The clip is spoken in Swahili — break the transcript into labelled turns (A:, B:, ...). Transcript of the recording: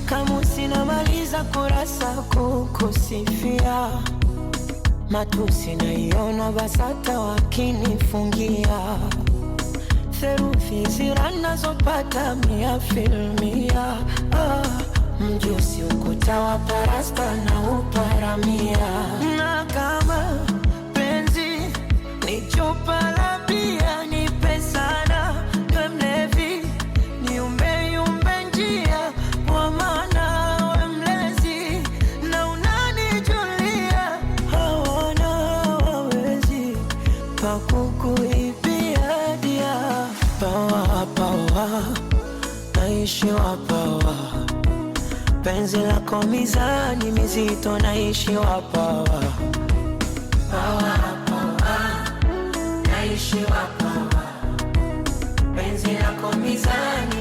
A: kama sinamaliza kurasa kukusifia, matusi naiona BASATA wakinifungia, theruthi zira nazopata 100%. Mjusi ukuta wa parasta na uparamia. Na kama penzi ni chupa la bia, nipe sana niwe mlevi, niumbe njia kwa maana we mlezi na unanijulia. Hawana wawezi pakukuibia dia. Pawa naishi wapawa, penzi lako mizani mizito naishi wapawa. Pawa naishi wapawa, penzi lako mizani